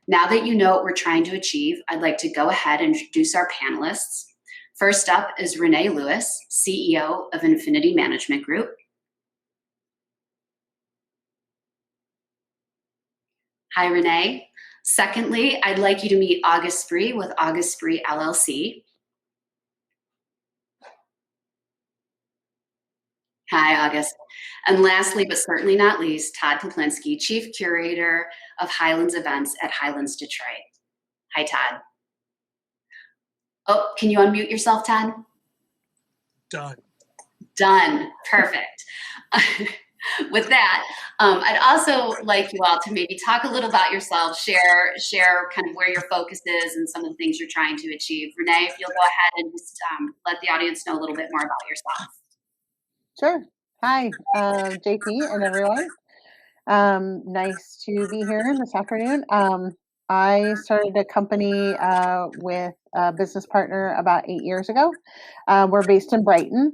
Now that you know what we're trying to achieve, I'd like to go ahead and introduce our panelists. First up is Renee Lewis, CEO of Infinity Management Group. Hi, Renee. Secondly, I'd like you to meet August Spree with August Spree LLC. Hi, August. And lastly, but certainly not least, Todd Poplinski, Chief Curator of Highlands Events at Highlands Detroit. Hi, Todd. Oh, can you unmute yourself, Todd? Done. Done. Perfect. With that, I'd also like you all to maybe talk a little about yourself, share kind of where your focus is and some of the things you're trying to achieve. Renee, if you'll go ahead and just let the audience know a little bit more about yourself. Sure. Hi, JP and everyone. Nice to be here this afternoon. I started a company with a business partner about 8 years ago. We're based in Brighton,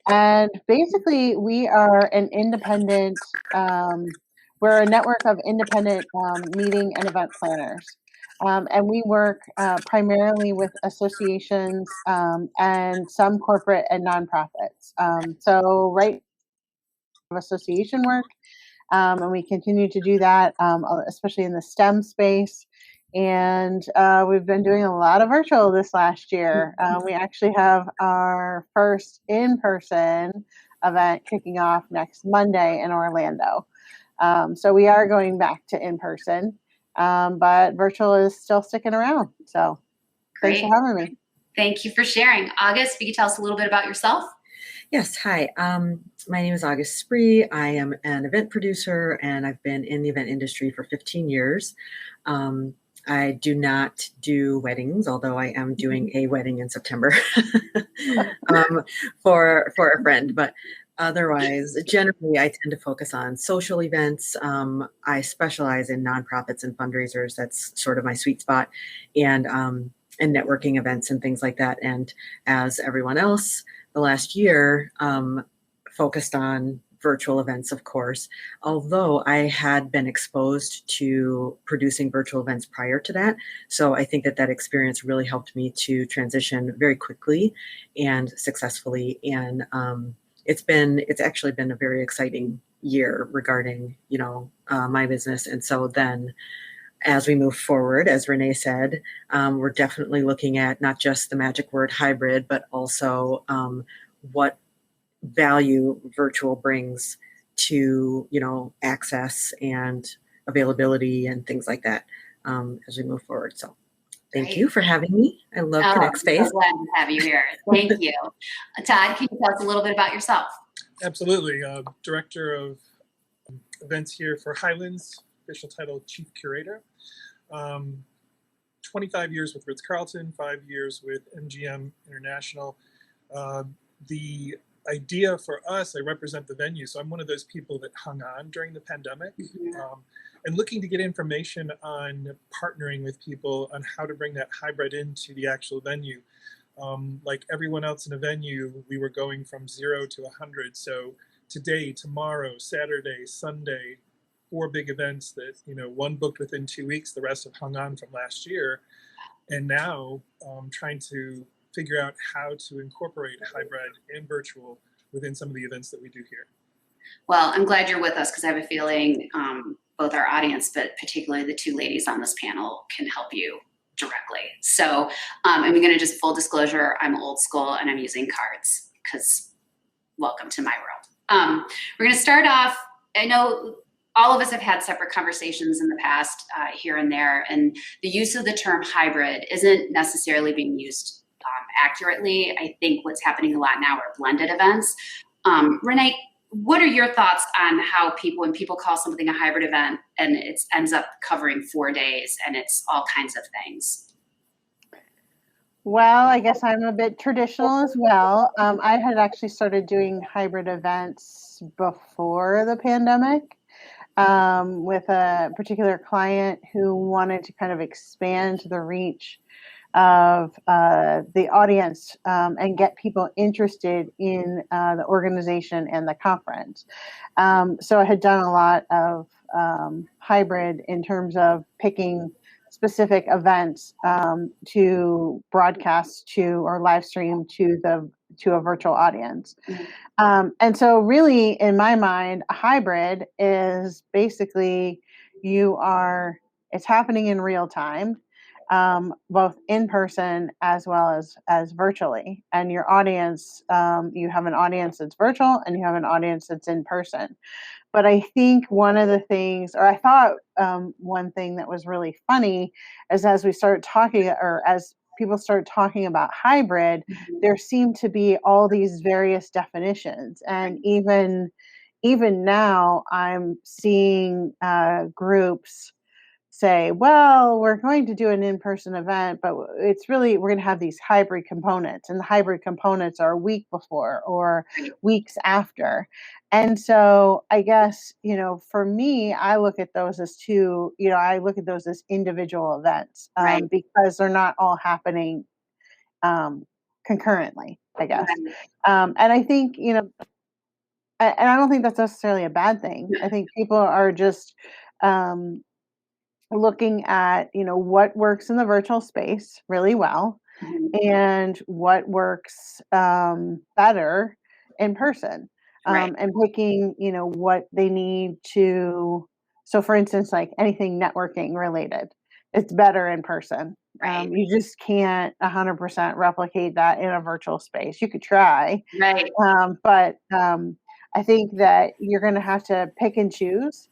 and basically we are an independent, we're a network of independent meeting and event planners. And we work primarily with associations and some corporate and nonprofits. So right association work, and we continue to do that, especially in the STEM space. And we've been doing a lot of virtual this last year. We actually have our first in-person event kicking off next Monday in Orlando. So we are going back to in-person, but virtual is still sticking around. So Great. Thanks for having me. Thank you for sharing. August, if you could tell us a little bit about yourself. Yes, hi. My name is August Spree. I am an event producer, and I've been in the event industry for 15 years. I do not do weddings, although I am doing a wedding in September for a friend. But otherwise, generally, I tend to focus on social events. I specialize in nonprofits and fundraisers. That's sort of my sweet spot, and networking events and things like that. And as everyone else, the last year focused on virtual events, of course, although I had been exposed to producing virtual events prior to that. So I think that experience really helped me to transition very quickly and successfully. And it's actually been a very exciting year regarding, my business. And so then as we move forward, as Renee said, we're definitely looking at not just the magic word hybrid, but also what value virtual brings to, access and availability and things like that as we move forward. So thank you for having me. I love Connect Space. I'm so glad to have you here. Thank you. Todd, can you tell us a little bit about yourself? Absolutely. Director of events here for Highlands, official title Chief Curator. 25 years with Ritz-Carlton, 5 years with MGM International. The idea for us, I represent the venue, so I'm one of those people that hung on during the pandemic, and looking to get information on partnering with people on how to bring that hybrid into the actual venue. Like everyone else in a venue, we were going from 0 to 100. So today, tomorrow, Saturday, Sunday, 4 big events that, one booked within 2 weeks, the rest have hung on from last year. And now trying to figure out how to incorporate hybrid and virtual within some of the events that we do here. Well, I'm glad you're with us because I have a feeling both our audience, but particularly the 2 ladies on this panel can help you directly. So I'm going to just full disclosure, I'm old school and I'm using cards because welcome to my world. We're going to start off, I know all of us have had separate conversations in the past here and there, and the use of the term hybrid isn't necessarily being used accurately. I think what's happening a lot now are blended events. Renee, what are your thoughts on how when people call something a hybrid event and it ends up covering 4 days and it's all kinds of things? Well, I guess I'm a bit traditional as well. I had actually started doing hybrid events before the pandemic. With a particular client who wanted to kind of expand the reach of the audience and get people interested in the organization and the conference. So I had done a lot of hybrid in terms of picking specific events to broadcast to or live stream to a virtual audience. And so really, in my mind, a hybrid is basically it's happening in real time, both in person as well as virtually. And your audience, you have an audience that's virtual and you have an audience that's in person. But I think one of the things, or I thought one thing that was really funny is as we started talking, or as people started talking about hybrid, there seemed to be all these various definitions. And even now, I'm seeing groups say, well, we're going to do an in-person event, but it's really, we're going to have these hybrid components, and the hybrid components are a week before or weeks after. And so I guess, for me, I look at those as I look at those as individual events, because they're not all happening concurrently, I guess. And I think, and I don't think that's necessarily a bad thing. I think people are just looking at, what works in the virtual space really well and what works better in person, and picking, what they need to. So for instance, like anything networking related, it's better in person. You just can't 100% replicate that in a virtual space. You could try, but I think that you're going to have to pick and choose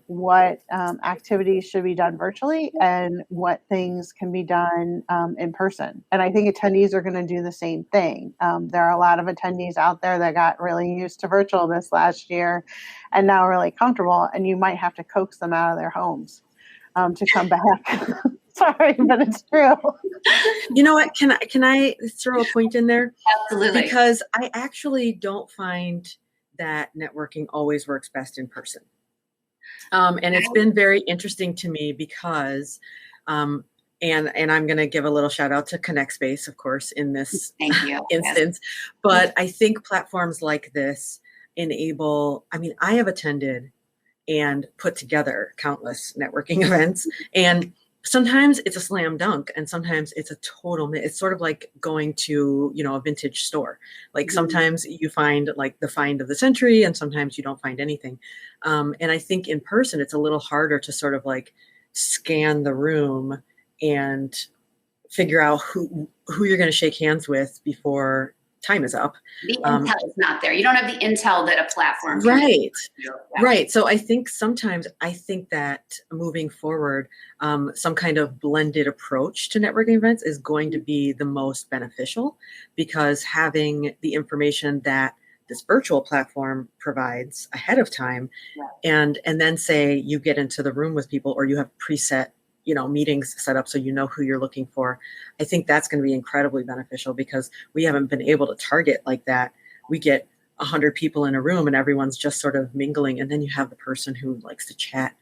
what activities should be done virtually and what things can be done in person. And I think attendees are going to do the same thing. There are a lot of attendees out there that got really used to virtual this last year and now are really comfortable, and you might have to coax them out of their homes to come back. Sorry, but it's true. You know what? Can I throw a point in there? Absolutely. Because I actually don't find that networking always works best in person. And it's been very interesting to me because, and I'm going to give a little shout out to Connect Space, of course, in this instance. But I think platforms like this enable, I have attended and put together countless networking events, and sometimes it's a slam dunk and sometimes it's a it's sort of like going to, a vintage store. Like sometimes you find like the find of the century and sometimes you don't find anything. And I think in person, it's a little harder to sort of like scan the room and figure out who you're going to shake hands with before time is up. The intel is not there. You don't have the intel that a platform can right. Right. So I think that moving forward, some kind of blended approach to networking events is going to be the most beneficial, because having the information that this virtual platform provides ahead of time, and then say you get into the room with people or you have preset meetings set up so you know who you're looking for. I think that's going to be incredibly beneficial, because we haven't been able to target like that. We get 100 people in a room and everyone's just sort of mingling, and then you have the person who likes to chat,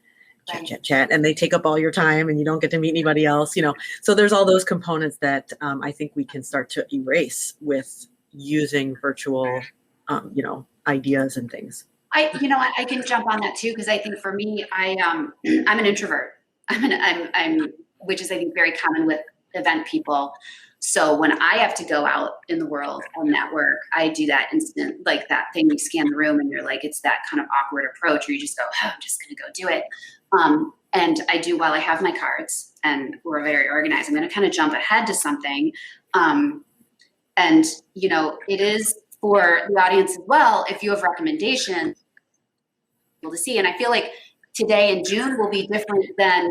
and they take up all your time and you don't get to meet anybody else, So there's all those components that I think we can start to erase with using virtual, ideas and things. I can jump on that too, because I think for me, I'm an introvert. Which is, I think, very common with event people. So when I have to go out in the world and network, I do that instant, like that thing, you scan the room and you're like, it's that kind of awkward approach where you just go, I'm just going to go do it. And I do, while I have my cards and we're very organized, I'm going to kind of jump ahead to something. And, it is for the audience as well, if you have recommendations to see. And I feel like today in June will be different than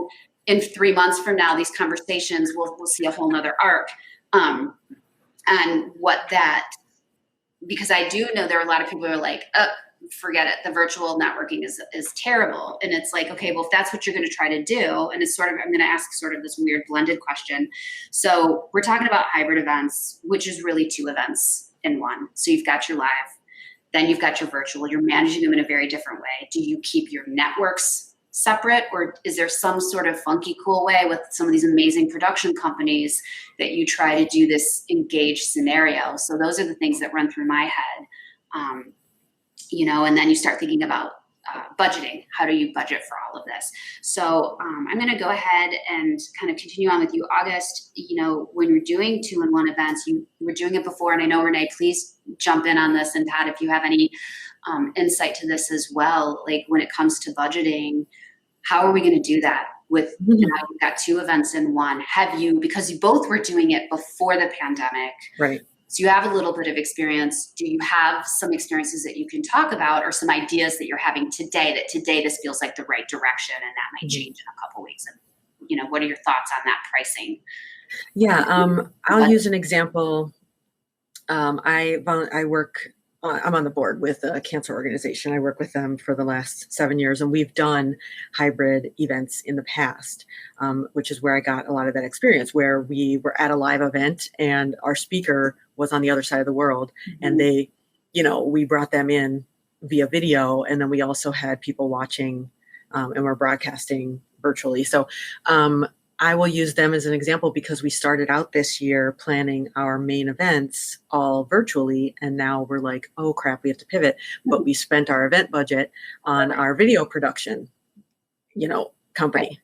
in 3 months from now. These conversations we'll see a whole nother arc. And because I do know there are a lot of people who are like, oh, forget it. The virtual networking is terrible. And it's like, okay, well, if that's what you're going to try to do, and it's I'm going to ask sort of this weird blended question. So we're talking about hybrid events, which is really 2 events in one. So you've got your live, then you've got your virtual. You're managing them in a very different way. Do you keep your networks separate, or is there some sort of funky, cool way with some of these amazing production companies that you try to do this engaged scenario? So those are the things that run through my head, and then you start thinking about budgeting. How do you budget for all of this? So I'm going to go ahead and kind of continue on with you, August. You know, when you're doing 2-in-1 events, you were doing it before, and I know, Renee, please jump in on this, and Pat, if you have any insight to this as well, like when it comes to budgeting, how are we going to do that with, now you've got 2 events in one? Have you, because you both were doing it before the pandemic, Right. so you have a little bit of experience. Do you have some experiences that you can talk about, or some ideas that you're having today that today this feels like the right direction and that might change in a couple weeks? And, you know, what are your thoughts on that pricing? Yeah, I'll use an example. I work, I'm on the board with a cancer organization. I work with them for the last 7 years, and we've done hybrid events in the past, which is where I got a lot of that experience, where we were at a live event and our speaker was on the other side of the world, and they, you know, we brought them in via video, and then we also had people watching, and we're broadcasting virtually. So I will use them as an example because we started out this year planning our main events all virtually, and now we're like, oh crap, we have to pivot. But we spent our event budget on our video production, you know, company.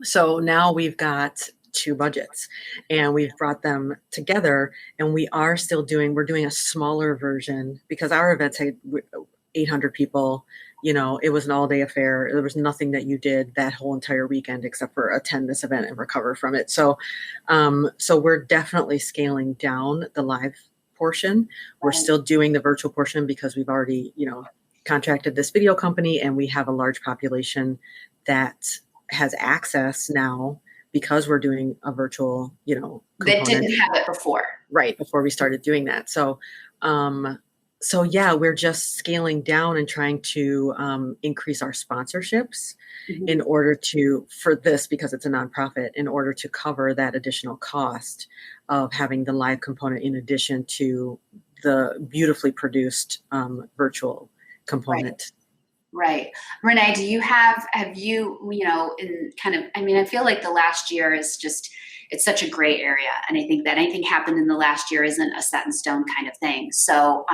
So now we've got 2 budgets, and we've brought them together, and we're doing a smaller version because our events had 800 people. You know, it was an all-day affair. There was nothing that you did that whole entire weekend except for attend this event and recover from it. So, so we're definitely scaling down the live portion. We're still doing the virtual portion because we've already, you know, contracted this video company, and we have a large population that has access now because we're doing a virtual, you know, component. That didn't have it before. Right, before we started doing that. So, so yeah, we're just scaling down and trying to increase our sponsorships in order to, for this, because it's a nonprofit, in order to cover that additional cost of having the live component in addition to the beautifully produced virtual component. Right. Renee, do you have you, you know, in kind of, I mean, I feel like the last year is just, it's such a gray area. And I think that anything happened in the last year isn't a set in stone kind of thing. So,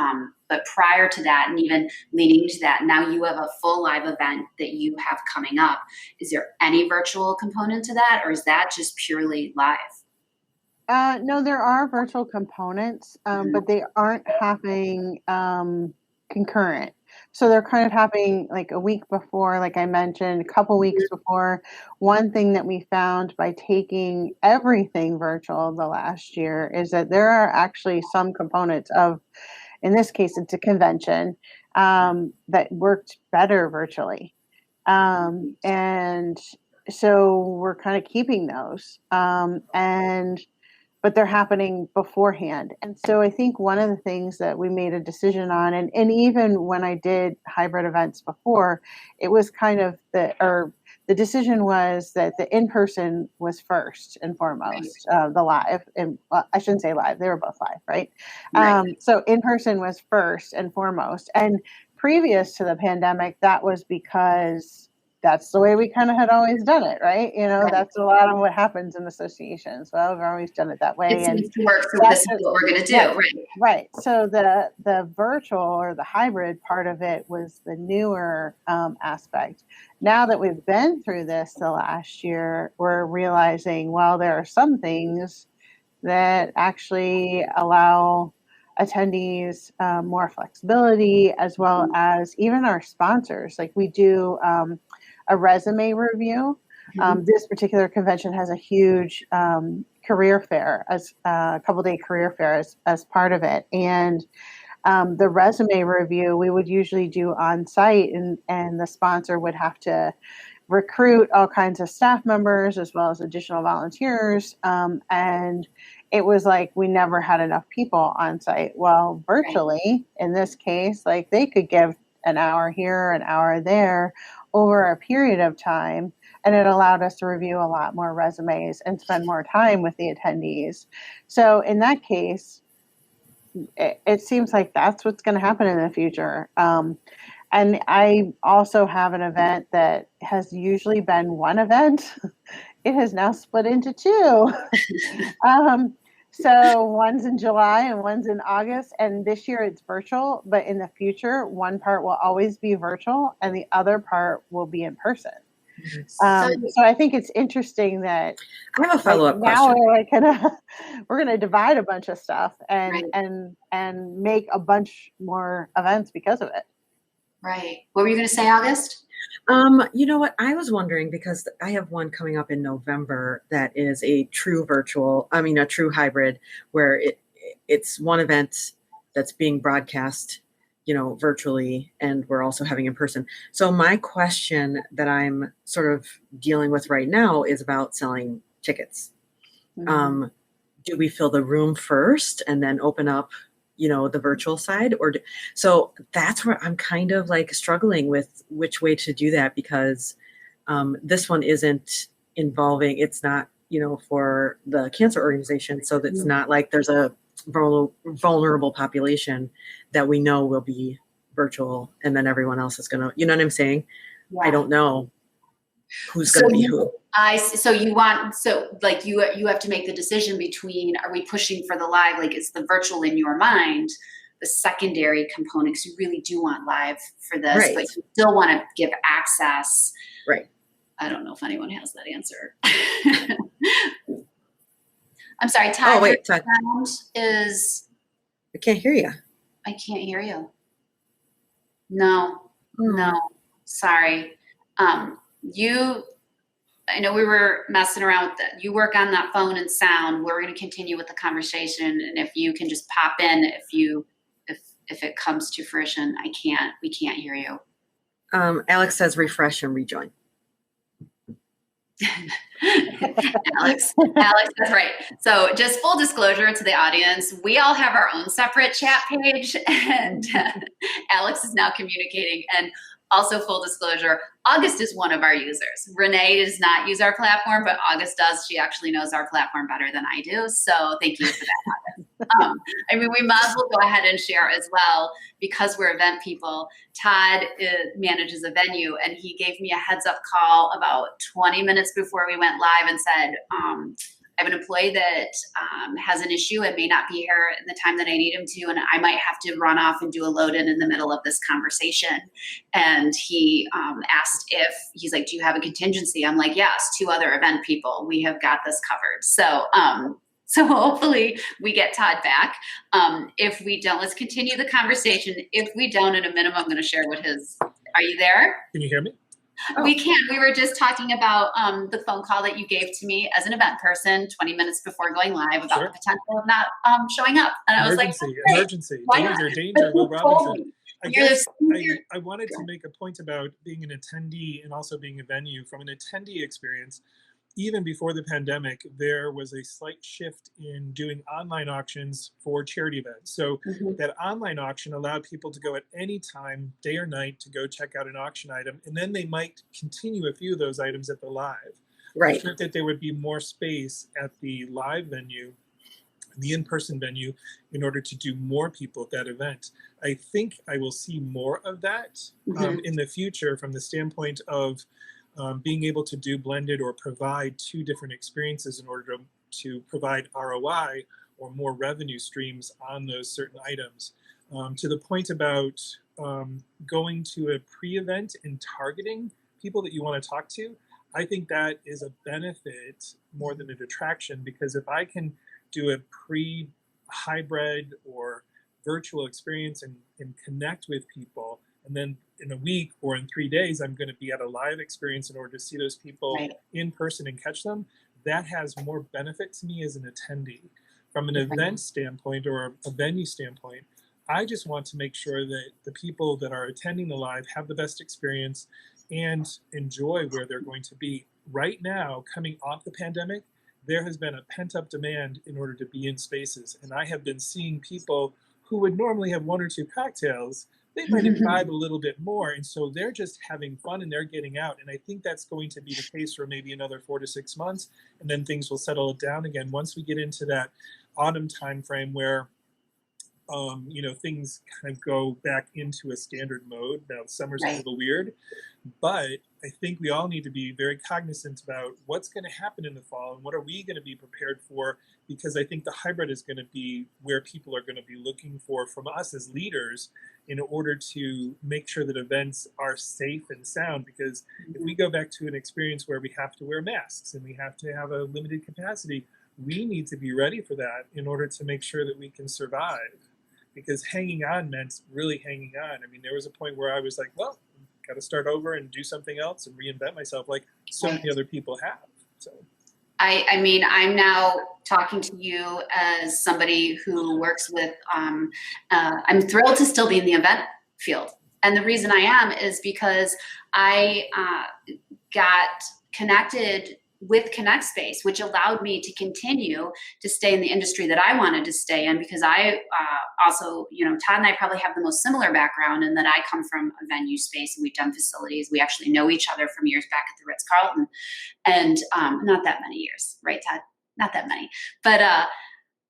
but prior to that, and even leading to that, now you have a full live event that you have coming up. Is there any virtual component to that, or is that just purely live? No, there are virtual components, but they aren't happening concurrent. So they're kind of happening like a week before, like I mentioned, a couple weeks before. One thing that we found by taking everything virtual the last year is that there are actually some components of, in this case, it's a convention that worked better virtually. And so we're kind of keeping those. But they're happening beforehand. And so I think one of the things that we made a decision on, and even when I did hybrid events before, it was kind of the decision was that the in-person was first and foremost, the live, and well, I shouldn't say live, they were both live, right? So in-person was first and foremost. And previous to the pandemic, that was because that's the way we kind of had always done it, right? You know, that's a lot of what happens in associations. Well, we've always done it that way. It seems to work, so this is what we're going to do, right? Right. So the virtual or the hybrid part of it was the newer aspect. Now that we've been through this the last year, we're realizing, well, there are some things that actually allow attendees more flexibility, as well as even our sponsors. Like we do a resume review. This particular convention has a huge career fair, as a couple-day career fair as part of it. And the resume review we would usually do on site, and the sponsor would have to recruit all kinds of staff members as well as additional volunteers. And it was like we never had enough people on site. Well, virtually, in this case, like they could give an hour here, an hour there over a period of time. And it allowed us to review a lot more resumes and spend more time with the attendees. So in that case, it seems like that's what's going to happen in the future. And I also have an event that has usually been one event. It has now split into 2. So one's in July and one's in August. And this year it's virtual, but in the future, one part will always be virtual and the other part will be in person. So I think it's interesting that I have a follow-up now question. we're gonna divide a bunch of stuff and Right. and make a bunch more events because of it. Right. What were you going to say, August? You know what? I was wondering because I have one coming up in November that is a true a true hybrid where it's one event that's being broadcast, virtually, and we're also having in person. So my question that I'm sort of dealing with right now is about selling tickets. Mm-hmm. Do we fill the room first and then open up, the virtual side, so that's where I'm kind of like struggling with which way to do that, because this one isn't involving, it's not, for the cancer organization. So that's not like there's a vulnerable population that we know will be virtual and then everyone else is going to, you know what I'm saying? Yeah. I don't know who's going to be who. So you have to make the decision between, are we pushing for the live? Like, is the virtual in your mind the secondary component? Because you really do want live for this, Right. But you still want to give access. Right. I don't know if anyone has that answer. I'm sorry, Todd. Oh, wait, Todd. Sound is. I can't hear you. I can't hear you. No, sorry. I know we were messing around with that. You work on that phone and sound. We're going to continue with the conversation, and if you can just pop in, if it comes to fruition, we can't hear you. Alex says refresh and rejoin. Alex, that's right. So just full disclosure to the audience, we all have our own separate chat page, and Alex is now communicating. And also full disclosure, August is one of our users. Renee does not use our platform, but August does. She actually knows our platform better than I do. So thank you for that, August. We might as well go ahead and share as well, because we're event people. Todd manages a venue, and he gave me a heads up call about 20 minutes before we went live and said, I have an employee that has an issue and may not be here in the time that I need him to, and I might have to run off and do a load in the middle of this conversation. And he asked he's like, do you have a contingency? I'm like, yes, 2 other event people. We have got this covered. So hopefully we get Todd back. If we don't, let's continue the conversation. If we don't, at a minimum, I'm going to share are you there? Can you hear me? Oh. We can. We were just talking about the phone call that you gave to me as an event person 20 minutes before going live about the potential of not showing up. And I was like, emergency, danger, Will Robinson. I guess I wanted to make a point about being an attendee and also being a venue. From an attendee experience, even before the pandemic, there was a slight shift in doing online auctions for charity events. So that online auction allowed people to go at any time, day or night, to go check out an auction item. And then they might continue a few of those items at the live. Right. Which meant that there would be more space at the live venue, the in-person venue, in order to do more people at that event. I think I will see more of that in the future, from the standpoint of being able to do blended or provide 2 different experiences in order to provide ROI or more revenue streams on those certain items. To the point about going to a pre-event and targeting people that you want to talk to, I think that is a benefit more than a detraction, because if I can do a pre-hybrid or virtual experience and connect with people, and then in a week or in 3 days, I'm going to be at a live experience in order to see those people in person and catch them, that has more benefit to me as an attendee. From an event standpoint or a venue standpoint, I just want to make sure that the people that are attending the live have the best experience and enjoy where they're going to be. Right now, coming off the pandemic, there has been a pent-up demand in order to be in spaces. And I have been seeing people who would normally have 1 or 2 cocktails, they might imbibe a little bit more. And so they're just having fun and they're getting out. And I think that's going to be the case for maybe another 4 to 6 months. And then things will settle down again once we get into that autumn timeframe where things kind of go back into a standard mode. Now, summer's a little weird, But I think we all need to be very cognizant about what's going to happen in the fall and what are we going to be prepared for, because I think the hybrid is going to be where people are going to be looking for from us as leaders in order to make sure that events are safe and sound. Because if we go back to an experience where we have to wear masks and we have to have a limited capacity, we need to be ready for that in order to make sure that we can survive. Because hanging on meant really hanging on. I mean, there was a point where I was like, well, got to start over and do something else and reinvent myself like so many other people have. So I mean, I'm now talking to you as somebody who works with, I'm thrilled to still be in the event field. And the reason I am is because I got connected with Connect Space, which allowed me to continue to stay in the industry that I wanted to stay in, because I also, you know, Todd and I probably have the most similar background in that I come from a venue space and we've done facilities. We actually know each other from years back at the Ritz-Carlton, and not that many years, right, Todd? Not that many. But,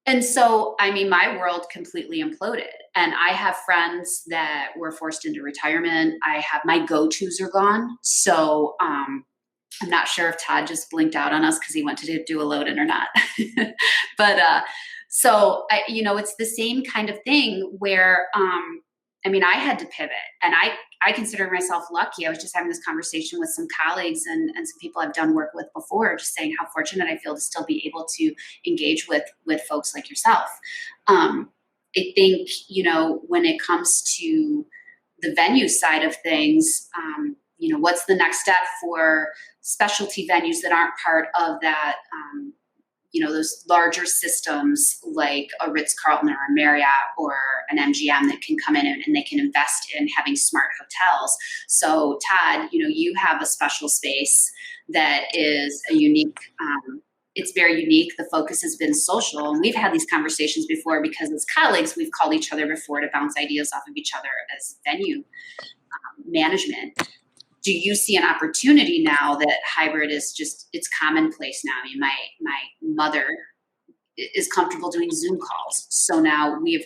and so, I mean, my world completely imploded, and I have friends that were forced into retirement. I have, my go-tos are gone. So, I'm not sure if Todd just blinked out on us because he went to do a load in or not. But so, you know, it's the same kind of thing where, I mean, I had to pivot, and I consider myself lucky. I was just having this conversation with some colleagues and some people I've done work with before, just saying how fortunate I feel to still be able to engage with folks like yourself. I think, you know, when it comes to the venue side of things, you know, what's the next step for specialty venues that aren't part of that, you know, those larger systems like a Ritz-Carlton or a Marriott or an MGM that can come in and they can invest in having smart hotels. So Todd, you know, you have a special space that is a unique, it's very unique. The focus has been social, and we've had these conversations before because as colleagues, we've called each other before to bounce ideas off of each other as venue management. Do you see an opportunity now that hybrid is just, it's commonplace now? I mean, my mother is comfortable doing Zoom calls. So now we've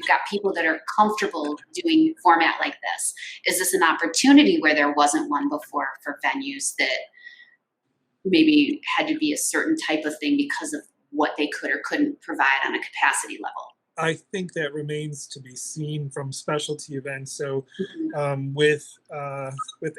got people that are comfortable doing format like this. Is this an opportunity where there wasn't one before for venues that maybe had to be a certain type of thing because of what they could or couldn't provide on a capacity level? I think that remains to be seen from specialty events. So with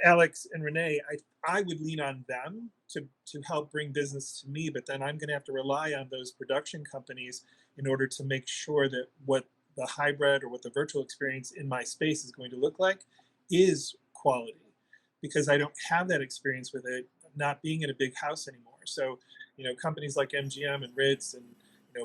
Alex and Renee, I would lean on them to help bring business to me, but then I'm going to have to rely on those production companies in order to make sure that what the hybrid or what the virtual experience in my space is going to look like is quality, because I don't have that experience with it not being in a big house anymore. So, you know, companies like MGM and Ritz and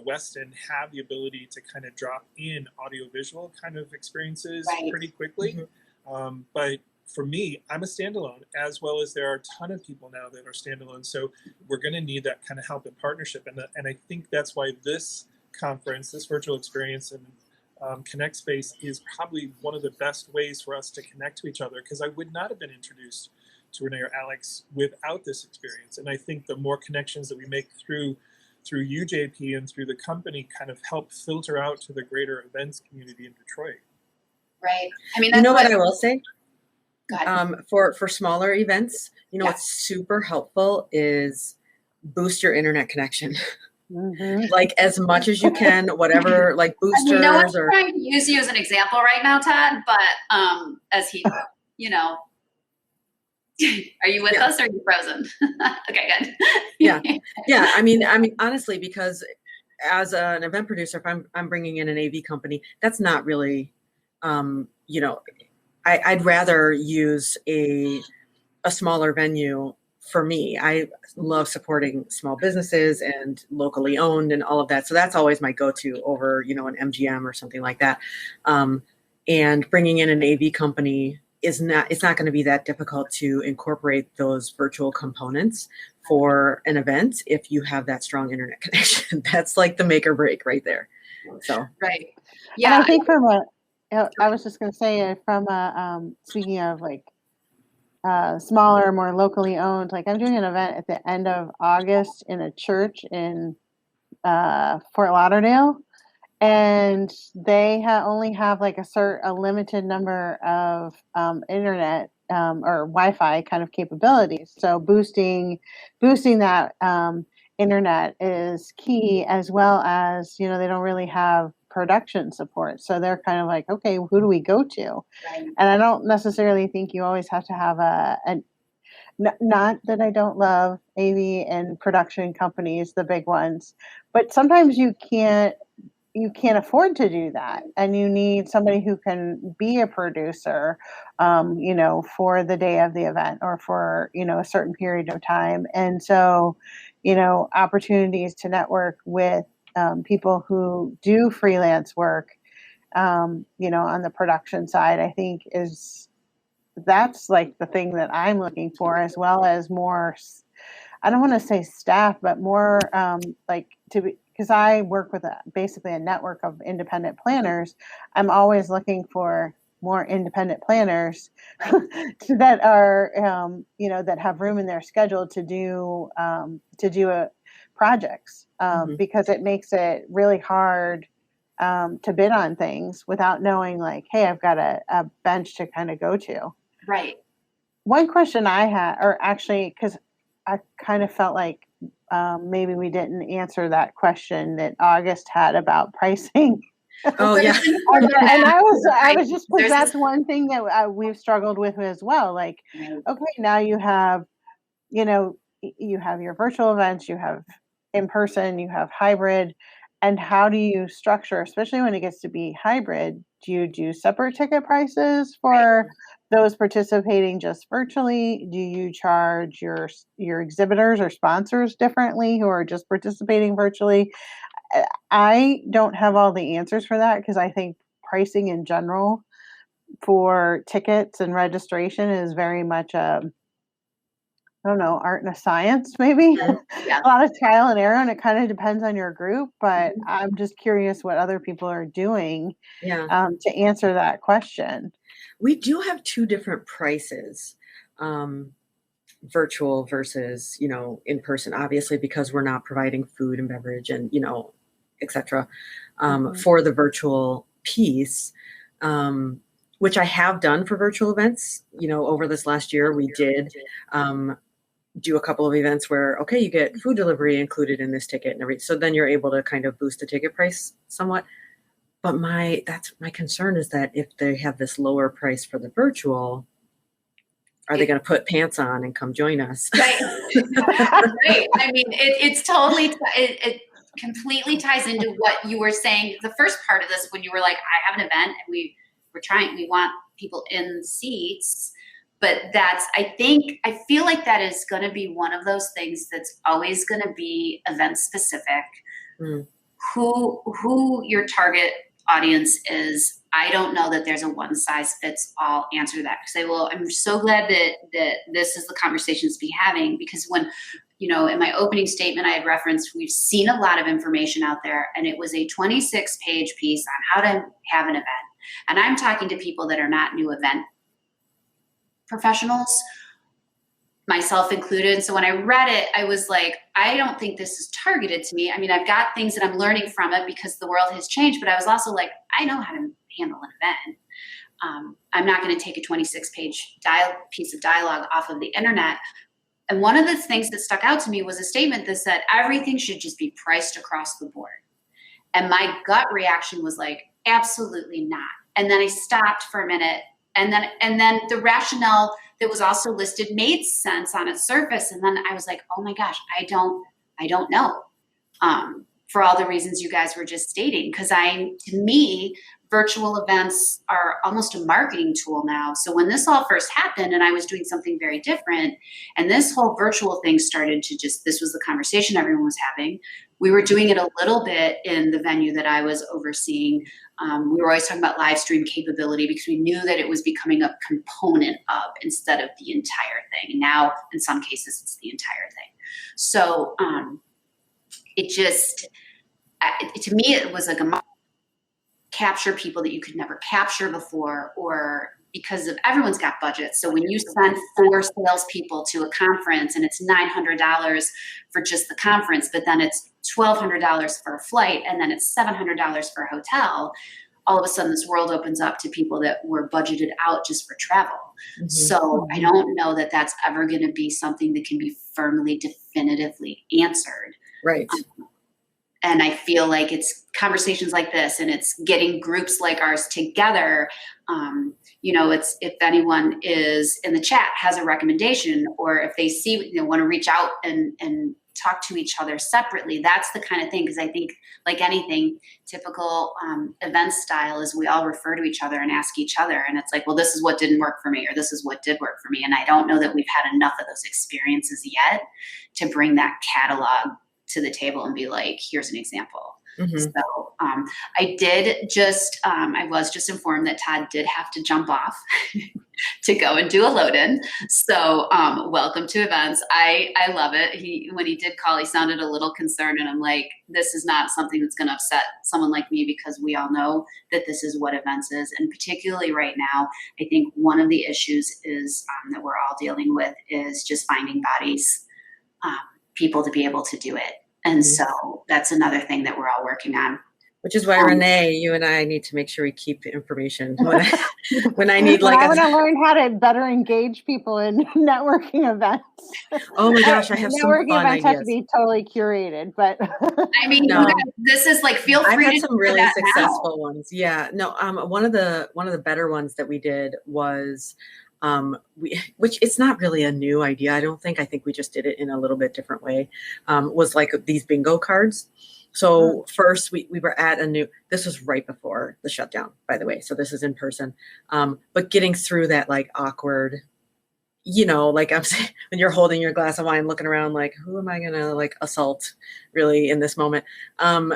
Weston have the ability to kind of drop in audiovisual kind of experiences pretty quickly. But for me, I'm a standalone, as well as there are a ton of people now that are standalone. So we're going to need that kind of help and partnership. And I think that's why this conference, this virtual experience and Connect Space is probably one of the best ways for us to connect to each other, because I would not have been introduced to Renee or Alex without this experience. And I think the more connections that we make through you, JP, and through the company kind of help filter out to the greater events community in Detroit. Right. I mean, you know what I will say? Go ahead. For smaller events, you know, what's super helpful is boost your internet connection. Like as much as you can, whatever, like boosters. You know, I'm trying to use you as an example right now, Todd, but as he, you know, are you with us or are you frozen? Okay, good. Yeah. I mean, honestly, because as an event producer, if I'm bringing in an AV company, that's not really, you know, I'd rather use a smaller venue for me. I love supporting small businesses and locally owned and all of that. So that's always my go-to over, you know, an MGM or something like that. And bringing in an AV company it's not going to be that difficult to incorporate those virtual components for an event if you have that strong internet connection. That's like the make or break right there. So right. Yeah. And I think I was just going to say from speaking of like smaller, more locally owned, like I'm doing an event at the end of August in a church in Fort Lauderdale. And they only have like a limited number of internet or Wi-Fi kind of capabilities. So boosting that internet is key, as well as, they don't really have production support. So they're kind of like, okay, who do we go to? Right. And I don't necessarily think you always have to have not that I don't love AV and production companies, the big ones, but sometimes you can't afford to do that, and you need somebody who can be a producer, for the day of the event, or for a certain period of time. And so, opportunities to network with people who do freelance work, on the production side, I think that's like the thing that I'm looking for, as well as more, I don't want to say staff, but more because I work with basically a network of independent planners. I'm always looking for more independent planners that are, that have room in their schedule to do projects, because it makes it really hard to bid on things without knowing, like, hey, I've got a bench to kind of go to. Right. One question I had, or actually, because I kind of felt like maybe we didn't answer that question that August had about pricing. Oh yeah. And I was just, because that's one thing that we've struggled with as well. Like, okay, now you have your virtual events, you have in person, you have hybrid, and how do you structure, especially when it gets to be hybrid? Do you do separate ticket prices for those participating just virtually? Do you charge your exhibitors or sponsors differently who are just participating virtually? I don't have all the answers for that, because I think pricing in general for tickets and registration is very much I don't know, art and a science, maybe. Yeah. A lot of trial and error, and it kind of depends on your group. But I'm just curious what other people are doing to answer that question. We do have two different prices, virtual versus, in person, obviously, because we're not providing food and beverage and, et cetera, for the virtual piece, which I have done for virtual events. Over this last year, we did do a couple of events where, okay, you get food delivery included in this ticket and everything. So then you're able to kind of boost the ticket price somewhat. But my concern is that if they have this lower price for the virtual, are they going to put pants on and come join us? Right. Right. I mean, it's totally, it completely ties into what you were saying. The first part of this, when you were like, I have an event and we want people in seats. But I feel like that is going to be one of those things that's always going to be event specific. Who your target audience is. I don't know that there's a one size fits all answer to that, because I'm so glad that this is the conversation to be having, because when, in my opening statement, I had referenced, we've seen a lot of information out there, and it was a 26-page piece on how to have an event. And I'm talking to people that are not new event professionals, myself included. So when I read it, I was like, I don't think this is targeted to me. I mean, I've got things that I'm learning from it because the world has changed, but I was also like, I know how to handle an event. I'm not going to take a 26-page piece of dialogue off of the internet. And one of the things that stuck out to me was a statement that said everything should just be priced across the board. And my gut reaction was like, absolutely not. And then I stopped for a minute. And then the rationale that was also listed made sense on its surface. And then I was like, oh my gosh, I don't know, for all the reasons you guys were just stating. Because to me, virtual events are almost a marketing tool now. So when this all first happened and I was doing something very different, and this whole virtual thing started to this was the conversation everyone was having. We were doing it a little bit in the venue that I was overseeing. We were always talking about live stream capability because we knew that it was becoming a component of instead of the entire thing. And now, in some cases, it's the entire thing. So to me, it was like capture people that you could never capture before, or because everyone's got budgets. So when you send 4 salespeople to a conference and it's $900 for just the conference, but then it's $1,200 for a flight, and then it's $700 for a hotel, all of a sudden this world opens up to people that were budgeted out just for travel. So I don't know that that's ever going to be something that can be firmly, definitively answered. Right. And I feel like it's conversations like this, and it's getting groups like ours together. It's if anyone is in the chat has a recommendation, or if they see, want to reach out and talk to each other separately, that's the kind of thing. Because I think, like anything, typical event style is we all refer to each other and ask each other. And it's like, well, this is what didn't work for me, or this is what did work for me. And I don't know that we've had enough of those experiences yet to bring that catalog to the table and be like, here's an example. So I was just informed that Todd did have to jump off to go and do a load-in. So welcome to events. I love it. When he did call, he sounded a little concerned, and I'm like, this is not something that's going to upset someone like me, because we all know that this is what events is. And particularly right now, I think one of the issues is that we're all dealing with is just finding bodies, people to be able to do it. And so that's another thing that we're all working on. Which is why, Renee, you and I need to make sure we keep information when I need I want to learn how to better engage people in networking events. Oh my gosh, I have some fun networking events ideas. have to be totally curated, but I mean, No. this is like, feel free. I've had to some do really that successful ones. Yeah, no. One of the better ones that we did was. Which it's not really a new idea. I think we just did it in a little bit different way, was like these bingo cards. So first we were at this was right before the shutdown, by the way. So this is in person. But getting through that like awkward, like I'm saying, when you're holding your glass of wine, looking around like, who am I going to like assault really in this moment?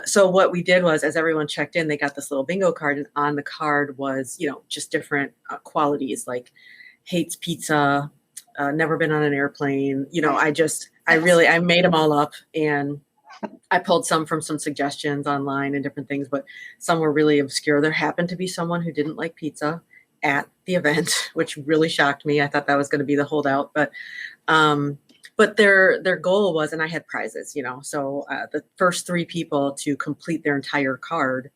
So what we did was, as everyone checked in, they got this little bingo card, and on the card was, just different qualities, like hates pizza, never been on an airplane. I made them all up, and I pulled some from some suggestions online and different things, but some were really obscure. There happened to be someone who didn't like pizza at the event, which really shocked me. I thought that was going to be the holdout, but their goal was, and I had prizes, so the first 3 people to complete their entire card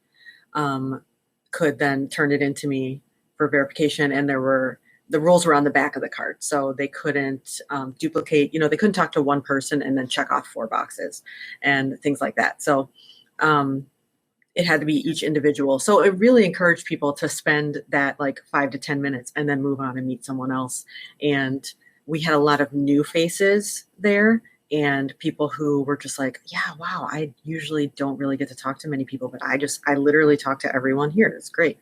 could then turn it into me for verification. And the rules were on the back of the card, so they couldn't duplicate, they couldn't talk to one person and then check off 4 boxes and things like that. So it had to be each individual. So it really encouraged people to spend that like 5 to 10 minutes and then move on and meet someone else. And we had a lot of new faces there, and people who were just like, yeah, wow, I usually don't really get to talk to many people, but I literally talk to everyone here. It's great.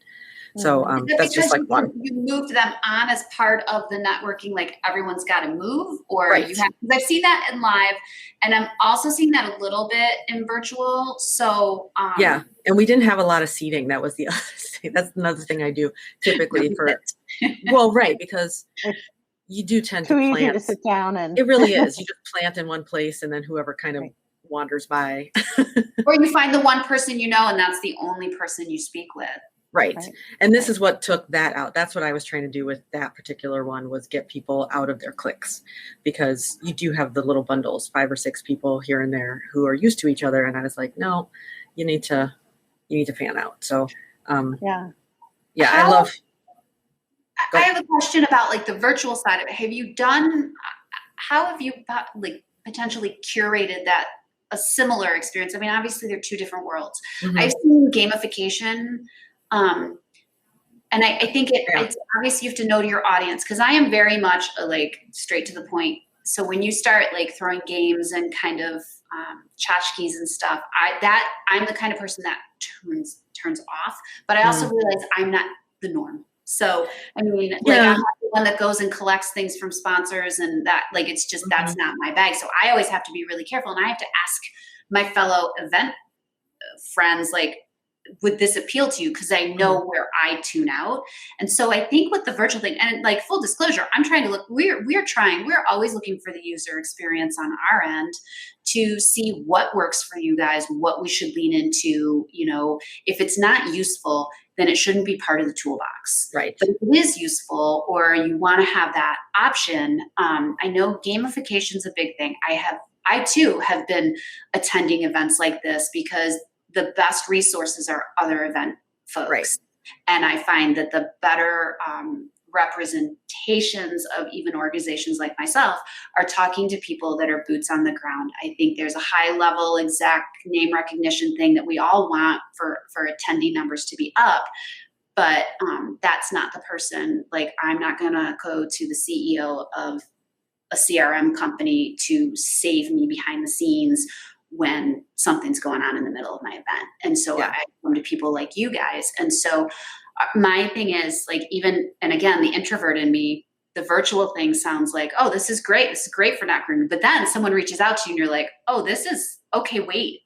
So that's just like one. You moved them on as part of the networking, like everyone's got to move, or Right. you have, because I've seen that in live, and I'm also seeing that a little bit in virtual. So yeah, and we didn't have a lot of seating. That was the other thing. That's another thing I do typically for. Well, right, because you do tend to too easy plant. to sit down and. It really is. You just plant in one place, and then whoever kind of wanders by. or you find the one person and that's the only person you speak with. Right. And this is what took that out. That's what I was trying to do with that particular one, was get people out of their cliques, because you do have the little bundles, 5 or 6 people here and there who are used to each other. And I was like, no, you need to fan out. So, I have a question about like the virtual side of it. How have you like potentially curated that, a similar experience? I mean, obviously they're 2 different worlds. Mm-hmm. I've seen gamification. And I think it's obvious you have to know to your audience, because I am very much like straight to the point. So when you start like throwing games and kind of tchotchkes and stuff, I'm the kind of person that turns off. But I also realize I'm not the norm. So I mean, like I'm not the one that goes and collects things from sponsors, and that like it's just that's not my bag. So I always have to be really careful, and I have to ask my fellow event friends, like, would this appeal to you? Because I know where I tune out. And so I think with the virtual thing, and like full disclosure, I'm trying to look, we're always looking for the user experience on our end to see what works for you guys, what we should lean into. If it's not useful, then it shouldn't be part of the toolbox. Right. But if it is useful, or you want to have that option, I know gamification is a big thing. I too have been attending events like this, because the best resources are other event folks. Right. And I find that the better representations of even organizations like myself are talking to people that are boots on the ground. I think there's a high level exact name recognition thing that we all want for attendee numbers to be up. But that's not the person. Like, I'm not going to go to the CEO of a CRM company to save me behind the scenes when something's going on in the middle of my event. And so I come to people like you guys. And so my thing is, like, even, and again, the introvert in me, the virtual thing sounds like, oh, this is great. This is great for networking. But then someone reaches out to you and you're like, oh, this is okay. Wait,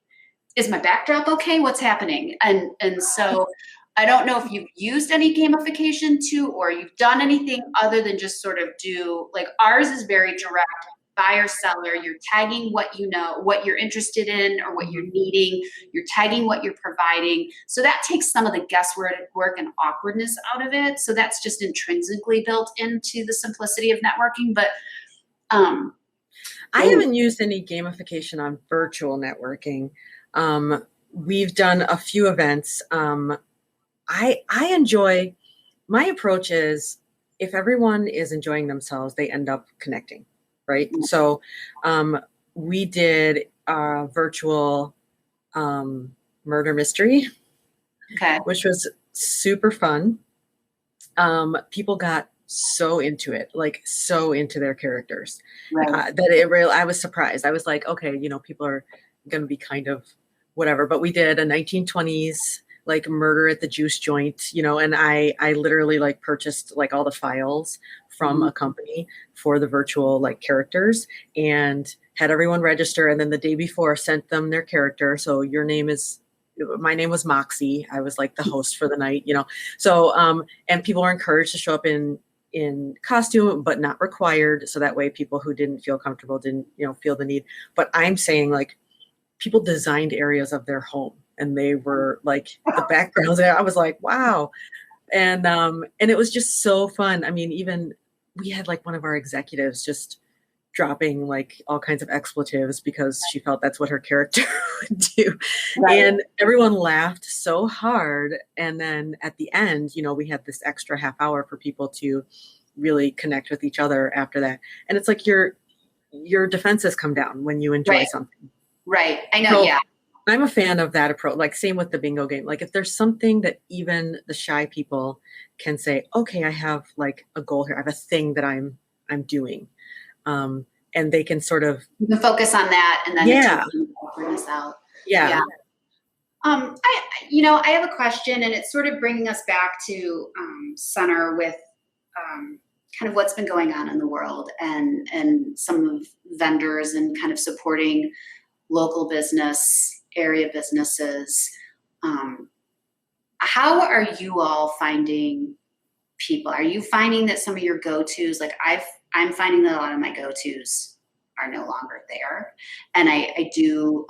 is my backdrop okay? What's happening? And so I don't know if you've used any gamification too, or you've done anything other than just sort of do, like, ours is very direct, buyer seller. You're tagging what you know, what you're interested in or what you're needing. You're tagging what you're providing. So that takes some of the guesswork and awkwardness out of it. So that's just intrinsically built into the simplicity of networking. But I haven't used any gamification on virtual networking. We've done a few events. I enjoy, my approach is, if everyone is enjoying themselves, they end up connecting, right? So we did a virtual murder mystery, which was super fun. People got so into it, like so into their characters, that it really, I was surprised. I was like, okay, people are going to be kind of whatever, but we did a 1920s like murder at the juice joint, and I literally like purchased like all the files from a company for the virtual like characters and had everyone register. And then the day before sent them their character. So my name was Moxie. I was like the host for the night, So, and people were encouraged to show up in costume, but not required. So that way people who didn't feel comfortable didn't, feel the need. But I'm saying, like, people designed areas of their home and they were like the backgrounds there. I was like, wow. And it was just so fun. I mean, even we had like one of our executives just dropping like all kinds of expletives because she felt that's what her character would do. Right. And everyone laughed so hard. And then at the end, we had this extra half hour for people to really connect with each other after that. And it's like your defenses come down when you enjoy something. Right. I know. So, yeah. I'm a fan of that approach. Like, same with the bingo game. Like, if there's something that even the shy people can say, okay, I have like a goal here. I have a thing that I'm doing. And they can sort of, you can focus on that and then bring this out. Yeah. I have a question, and it's sort of bringing us back to center with kind of what's been going on in the world and some of vendors and kind of supporting local business, area businesses. How are you all finding people? Are you finding that some of your go-tos, like I'm finding that a lot of my go-tos are no longer there. And I do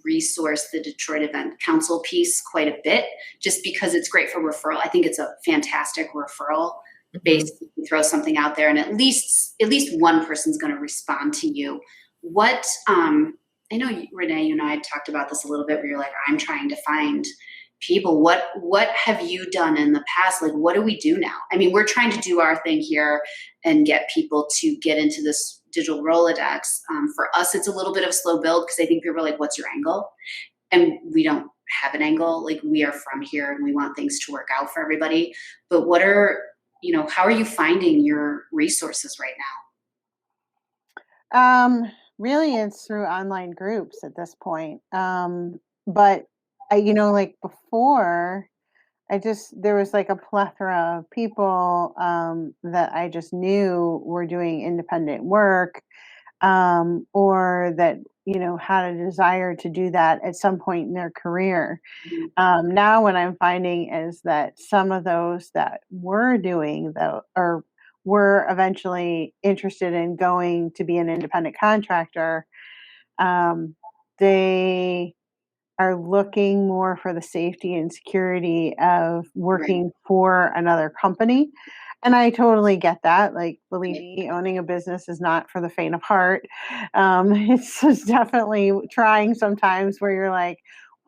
resource the Detroit Event Council piece quite a bit, just because it's great for referral. I think it's a fantastic referral base. You throw something out there and at least one person's going to respond to you. What, I know, Renee, you and I had talked about this a little bit where you're like, I'm trying to find people. What have you done in the past? Like, what do we do now? I mean, we're trying to do our thing here and get people to get into this digital Rolodex. For us, it's a little bit of a slow build because I think people are like, what's your angle? And we don't have an angle. Like, we are from here and we want things to work out for everybody. But how are you finding your resources right now? Really, it's through online groups at this point. But like before, there was like a plethora of people that I just knew were doing independent work, or that, had a desire to do that at some point in their career. Now what I'm finding is that some of those that were doing or were eventually interested in going to be an independent contractor, they are looking more for the safety and security of working for another company. And I totally get that. Like, believe me, owning a business is not for the faint of heart. It's just definitely trying sometimes where you're like,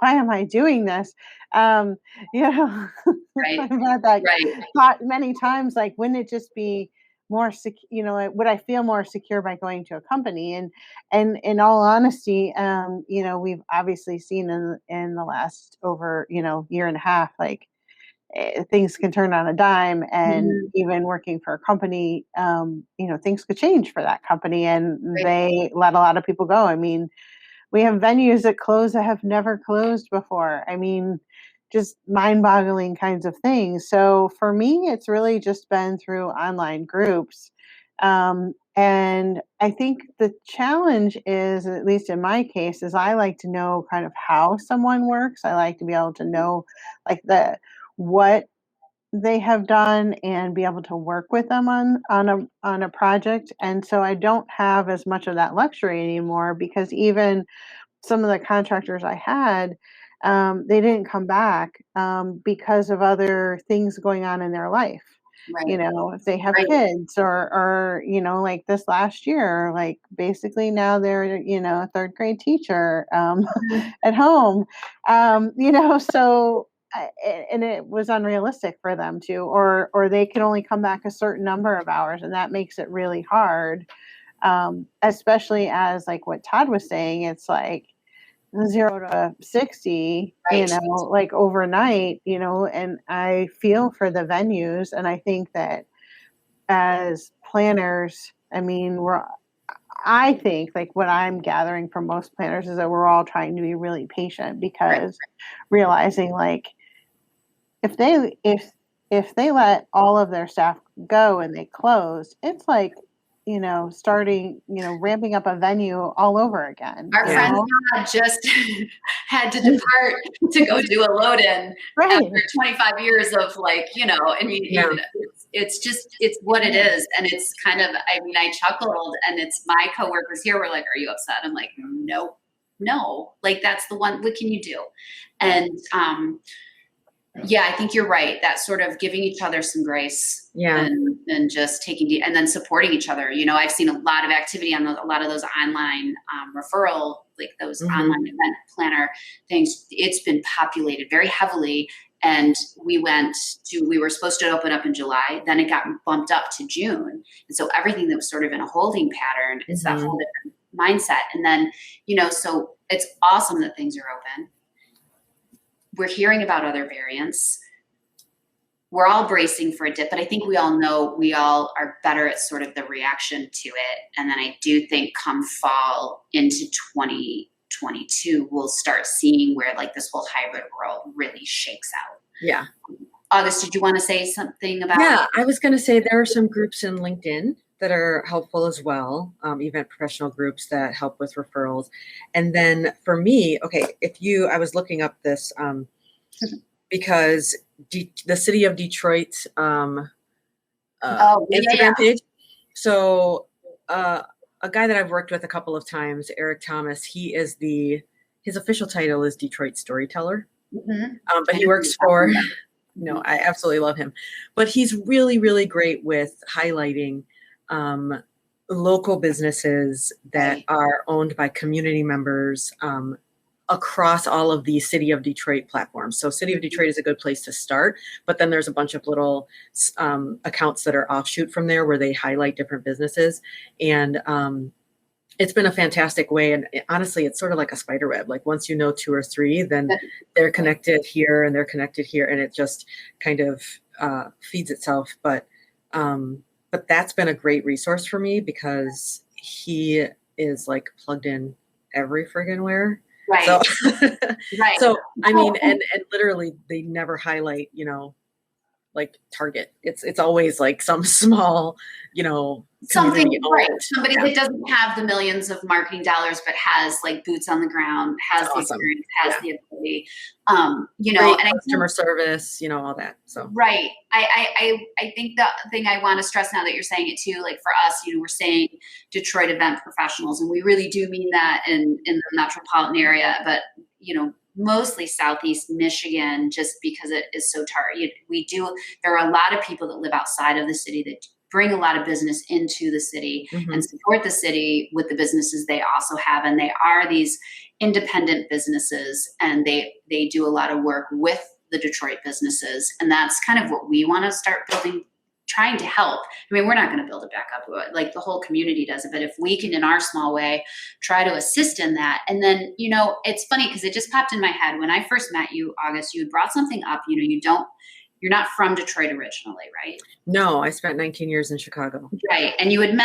why am I doing this? You know, Right. I've had that Right. thought many times, like, wouldn't it just be more you know, would I feel more secure by going to a company? And in all honesty, you know, we've obviously seen in the last over, you know, year and a half, like, things can turn on a dime, and Mhm. even working for a company, you know, things could change for that company, and Right. they let a lot of people go. I mean, we have venues that close that have never closed before. I mean, just mind-boggling kinds of things. So for me, it's really just been through online groups. And I think the challenge is, at least in my case, is I like to know kind of how someone works. I like to be able to know, like, what they have done, and be able to work with them on a project. And so I don't have as much of that luxury anymore, because even some of the contractors I had, they didn't come back, because of other things going on in their life. You Right. know, if they have Right. kids, or, you know, like this last year, like, basically now they're, you know, a third grade teacher, Mhm. at home, you know, so, and it was unrealistic for them to, or they could only come back a certain number of hours, and that makes it really hard. Especially as, like what Todd was saying, it's like 0 to 60, you Right. know, like overnight, you know, and I feel for the venues. And I think that as planners, I mean, I think, like, what I'm gathering from most planners is that we're all trying to be really patient, Right. because realizing, like, if they let all of their staff go and they closed, it's like, you know, starting, you know, ramping up a venue all over again, Our you friend know? Todd just had to depart to go do a load in Right. after 25 years of, like, you know, and Yeah. it's just, it's what it is. And it's kind of, I mean, I chuckled, and it's my coworkers here were like, are you upset? I'm like, nope, no, like, that's the one, what can you do? And, yeah, I think you're right. That sort of giving each other some grace, Yeah. and just and then supporting each other. You know, I've seen a lot of activity on a lot of those online referral, like those Mhm. online event planner things. It's been populated very heavily. And we were supposed to open up in July, then it got bumped up to June. And so everything that was sort of in a holding pattern, it's that Mhm. whole different mindset. And then, you know, so it's awesome that things are open. We're hearing about other variants. We're all bracing for a dip, but I think we all know we all are better at sort of the reaction to it. And then I do think come fall into 2022, we'll start seeing where, like, this whole hybrid world really shakes out. Yeah. August, did you want to say something about? Yeah, I was going to say there are some groups in LinkedIn that are helpful as well, event professional groups that help with referrals. And then for me, okay, I was looking up this because the city of Detroit Instagram page. So a guy that I've worked with a couple of times, Eric Thomas, his official title is Detroit Storyteller. Mhm. But he works for, no, I absolutely love him. But he's really, really great with highlighting local businesses that are owned by community members across all of the City of Detroit platforms. So City of Detroit is a good place to start, but then there's a bunch of little accounts that are offshoot from there where they highlight different businesses. And it's been a fantastic way. And honestly, it's sort of like a spider web. Like, once you know 2 or 3, then they're connected here and they're connected here, and it just kind of feeds itself. But that's been a great resource for me, because he is, like, plugged in every friggin' where. Right. So, Right. so I mean, and literally they never highlight, you know, like Target. It's always like some small, you know, Something, right? owned. Somebody that doesn't have the millions of marketing dollars, but has, like, boots on the ground, has the Awesome. experience, has the ability, you know, Great and customer service, you know, all that. So right. I think the thing I want to stress, now that you're saying it too, like, for us, you know, we're saying Detroit event professionals, and we really do mean that in the metropolitan area, but, you know, mostly Southeast Michigan, just because it is so there are a lot of people that live outside of the city that bring a lot of business into the city Mhm. and support the city with the businesses they also have. And they are these independent businesses, and they do a lot of work with the Detroit businesses. And that's kind of what we want to start building, trying to help. I mean, we're not going to build it back up like the whole community does it, but if we can, in our small way, try to assist in that. And then, you know, it's funny because it just popped in my head when I first met you, August, you had brought something up, you know, you're not from Detroit originally, right? No, I spent 19 years in Chicago. Right. And you had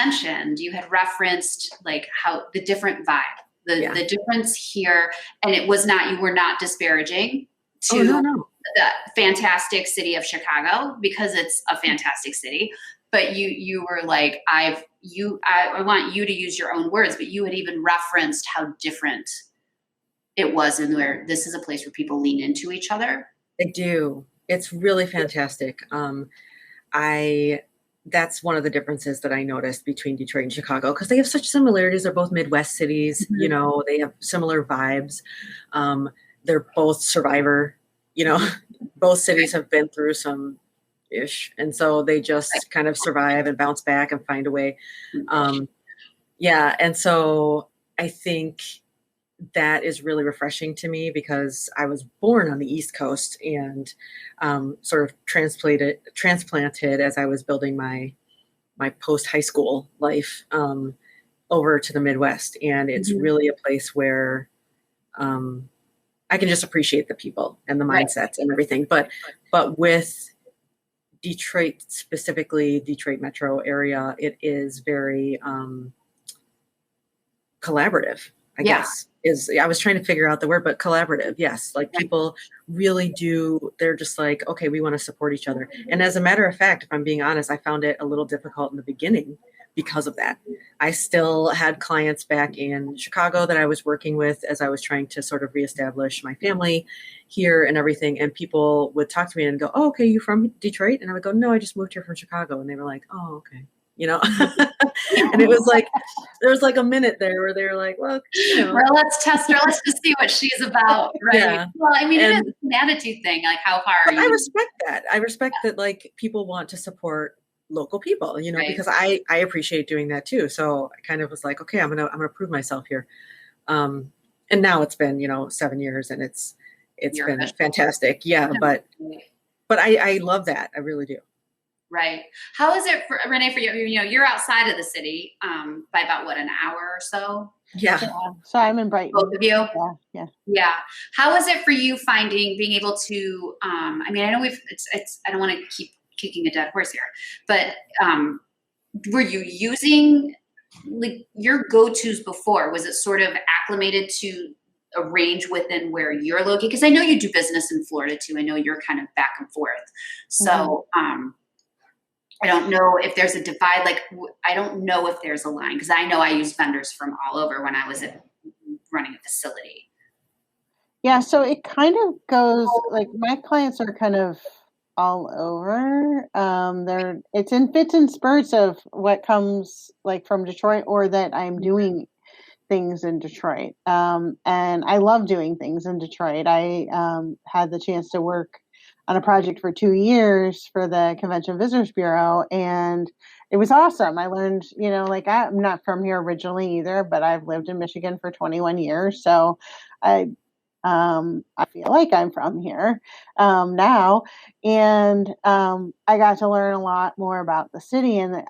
referenced like how the different vibe, the difference here. And you were not disparaging to No. the fantastic city of Chicago, because it's a fantastic city. But you were like, I want you to use your own words, but you had even referenced how different it was, and where this is a place where people lean into each other. I do. It's really fantastic. That's one of the differences that I noticed between Detroit and Chicago, because they have such similarities. They're both Midwest cities, Mm-hmm. you know, they have similar vibes. They're both survivor, you know, both cities have been through some ish. And so they just kind of survive and bounce back and find a way. And so I think that is really refreshing to me, because I was born on the East Coast and sort of transplanted as I was building my post high school life over to the Midwest. And it's really a place where I can just appreciate the people and the mindsets and everything. But with Detroit, specifically Detroit metro area, it is very collaborative, I guess. I was trying to figure out the word, but collaborative. Yes. Like people really do. They're just like, okay, we want to support each other. And as a matter of fact, if I'm being honest, I found it a little difficult in the beginning because of that. I still had clients back in Chicago that I was working with as I was trying to sort of reestablish my family here and everything. And people would talk to me and go, oh, okay, you from Detroit? And I would go, no, I just moved here from Chicago. And they were like, oh, okay. You know, and it was like, there was like a minute there where they were like, well, you know. Well, let's test her. Let's just see what she's about. Right. Yeah. Well, I mean, it is an attitude thing. Like, how far are you? I respect that. I respect that, like, people want to support local people, you know, because I appreciate doing that too. So I kind of was like, okay, I'm going to prove myself here. And now it's been, 7 years and it's been fantastic. Yeah. But I love that. I really do. Right. How is it, Renee, for you? You're outside of the city by about, an hour or so? Yeah. So I'm in Brighton. Both of you? Yeah. Yeah. How is it for you being able to, I know I don't want to keep kicking a dead horse here, but were you using like your go-tos before? Was it sort of acclimated to a range within where you're located? Because I know you do business in Florida too. I know you're kind of back and forth. So, I don't know if there's a divide. Like, I don't know if there's a line, because I know I used vendors from all over when I was running a facility. Yeah, so it kind of goes like my clients are kind of all over. It's in fits and spurts of what comes like from Detroit, or that I'm doing things in Detroit. And I love doing things in Detroit. I had the chance to work on a project for 2 years for the Convention Visitors Bureau, and it was awesome. I learned, I'm not from here originally either, but I've lived in Michigan for 21 years, so I feel like I'm from here now, and I got to learn a lot more about the city, and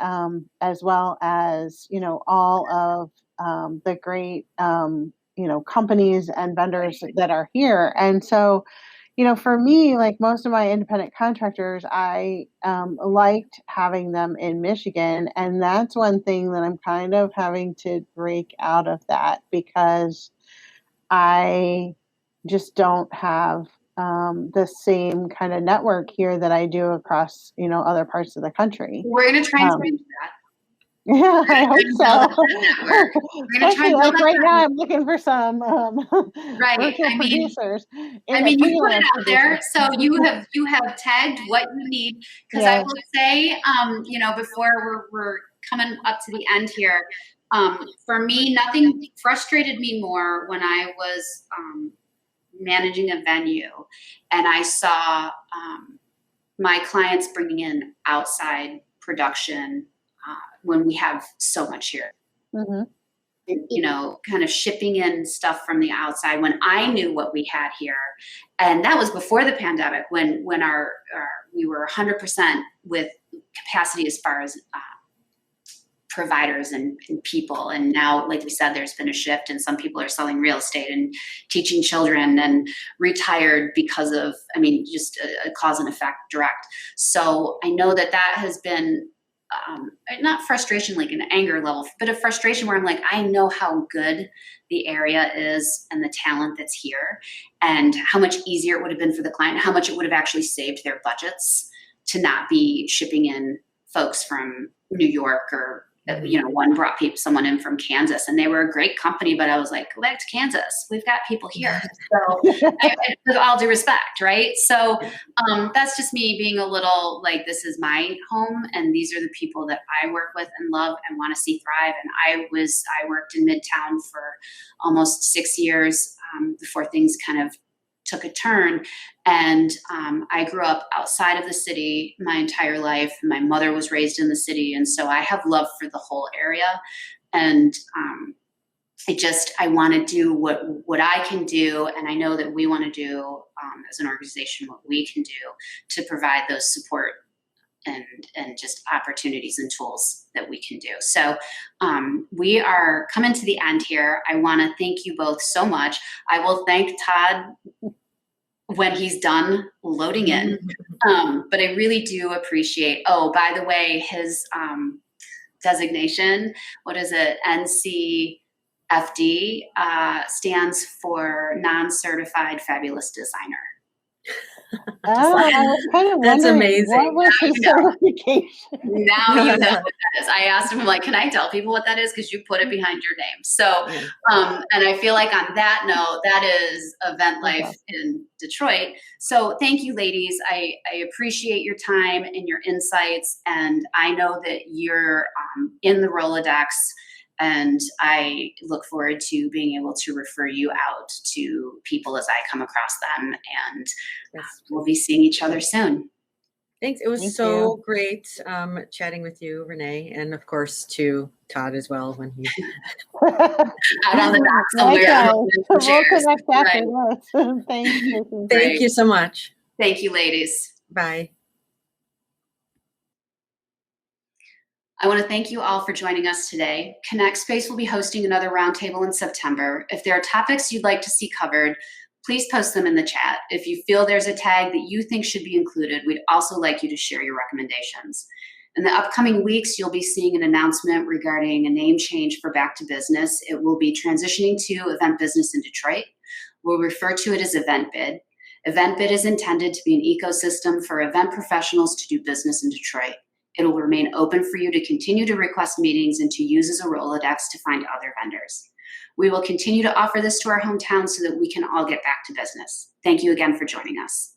as well as all of the great companies and vendors that are here, and so. For me, like most of my independent contractors, I liked having them in Michigan. And that's one thing that I'm kind of having to break out of that, because I just don't have the same kind of network here that I do across, other parts of the country. We're going to try and change that. Yeah, I hope so. Especially like right now, I'm looking for some virtual producers. You put it out there, so you have tagged what you need. Because I will say, before we're coming up to the end here, for me, nothing frustrated me more when I was managing a venue, and I saw my clients bringing in outside production when we have so much here. Mm-hmm. You know, kind of shipping in stuff from the outside when I knew what we had here. And that was before the pandemic when we were 100% with capacity as far as providers and people. And now, like we said, there's been a shift and some people are selling real estate and teaching children and retired because of, I mean, just a cause and effect direct. So I know that has been not frustration like an anger level, but a frustration where I'm like, I know how good the area is and the talent that's here and how much easier it would have been for the client, how much it would have actually saved their budgets to not be shipping in folks from New York or, you know, one brought someone in from Kansas and they were a great company, but I was like, go back to Kansas. We've got people here. So with all due respect, right? So that's just me being a little like, this is my home and these are the people that I work with and love and want to see thrive. And I worked in Midtown for almost 6 years before things kind of took a turn. And I grew up outside of the city my entire life. My mother was raised in the city. And so I have love for the whole area. And I want to do what I can do. And I know that we want to do as an organization what we can do to provide those support and just opportunities and tools that we can do. So we are coming to the end here. I want to thank you both so much. I will thank Todd when he's done loading in. But I really do appreciate, by the way, his designation, what is it? NCFD stands for Non-Certified Fabulous Designer. Oh, I was kind of That's wondering amazing. what was his certification. Now you know what that is. I asked him, like, can I tell people what that is? Because you put it behind your name. So, and I feel like on that note, that is Event Life in Detroit. So thank you, ladies. I appreciate your time and your insights. And I know that you're in the Rolodex. And I look forward to being able to refer you out to people as I come across them. And we'll be seeing each other soon. Thanks. It was so great chatting with you, Renee, and of course to Todd as well when he's out on the dock somewhere. We'll connect after this. Thank you. Thank you so much. Thank you, ladies. Bye. I want to thank you all for joining us today. Connect Space will be hosting another roundtable in September. If there are topics you'd like to see covered, please post them in the chat. If you feel there's a tag that you think should be included, we'd also like you to share your recommendations. In the upcoming weeks, you'll be seeing an announcement regarding a name change for Back to Business. It will be transitioning to Event Business in Detroit. We'll refer to it as EventBid. EventBid is intended to be an ecosystem for event professionals to do business in Detroit. It will remain open for you to continue to request meetings and to use as a Rolodex to find other vendors. We will continue to offer this to our hometown so that we can all get back to business. Thank you again for joining us.